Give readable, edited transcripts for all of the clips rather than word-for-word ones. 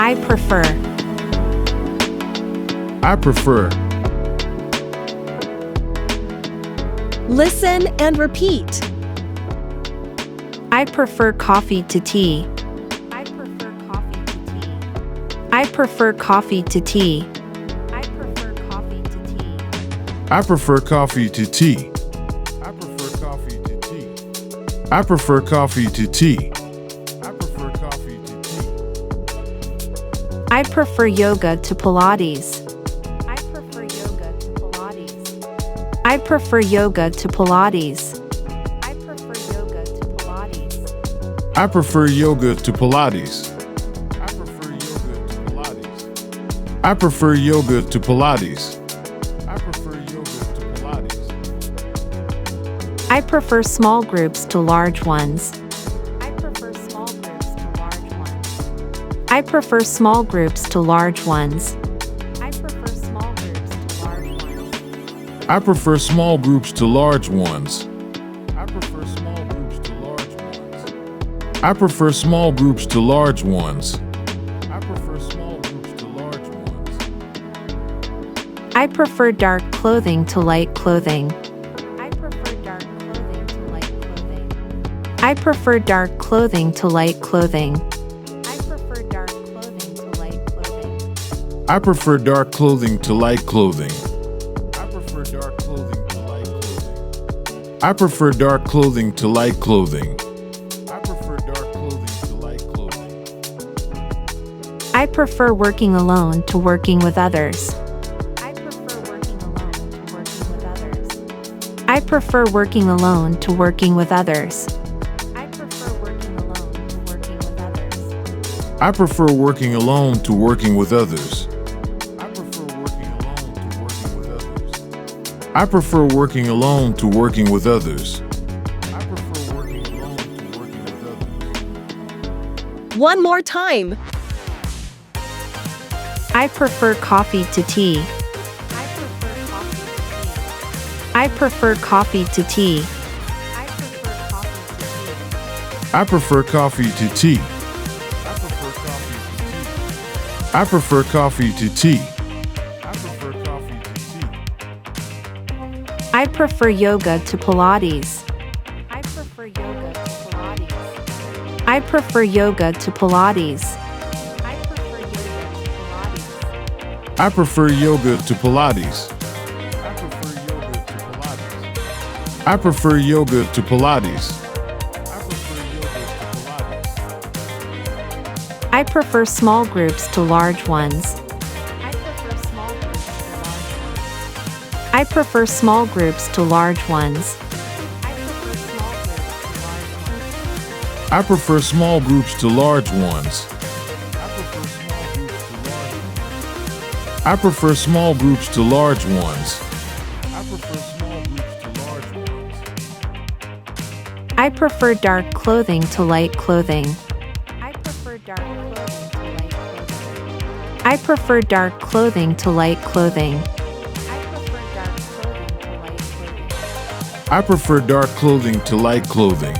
I prefer. I prefer. Listen and repeat. I prefer coffee to tea. I prefer coffee to tea. I prefer coffee to tea. I prefer coffee to tea. I prefer coffee to tea. I prefer coffee to tea. I prefer coffee to tea. I prefer coffee to tea. I prefer yoga to Pilates. I prefer yoga to Pilates. I prefer yoga to Pilates. I prefer yoga to Pilates. I prefer yoga to Pilates. I prefer yoga to Pilates. I prefer yoga to Pilates. I prefer small groups to large ones. I prefer small groups to large ones. I prefer small groups to large ones. I prefer small groups to large ones. I prefer small groups to large ones. I prefer small groups to large ones. I prefer small groups to large ones. I prefer small groups to large ones. I prefer dark clothing to light clothing. I prefer dark clothing to light clothing. I prefer dark clothing to light clothing. I prefer dark clothing to light clothing. I prefer dark clothing to light clothing. I prefer dark clothing to light clothing. I prefer dark clothing to light clothing. I prefer dark clothing to light clothing. I prefer working alone to working with others. I prefer working alone to working with others. I prefer working alone to working with others. I prefer working alone to working with others. I prefer working alone to working with others. I prefer working alone to working with others. One more time. I prefer coffee to tea. I prefer coffee to tea. I prefer coffee to tea. I prefer coffee to tea. I prefer coffee to tea. I prefer yoga to Pilates. I prefer yoga to Pilates. I prefer yoga to Pilates. I prefer yoga to Pilates. I prefer yoga to Pilates. I prefer small groups to large ones. I prefer small groups to large ones. I prefer small groups to large ones. I prefer small groups to large ones. I prefer dark clothing to light clothing. I prefer dark clothing to light clothing. I prefer dark clothing to light clothing.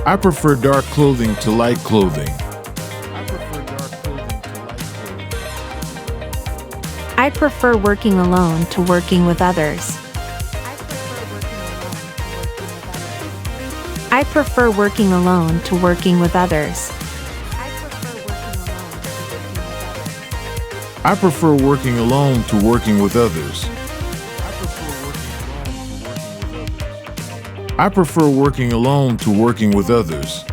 I prefer dark clothing to light clothing. I prefer working alone to working with others. I prefer working alone to working with others. I prefer working alone to working with others. I prefer working alone to working with others.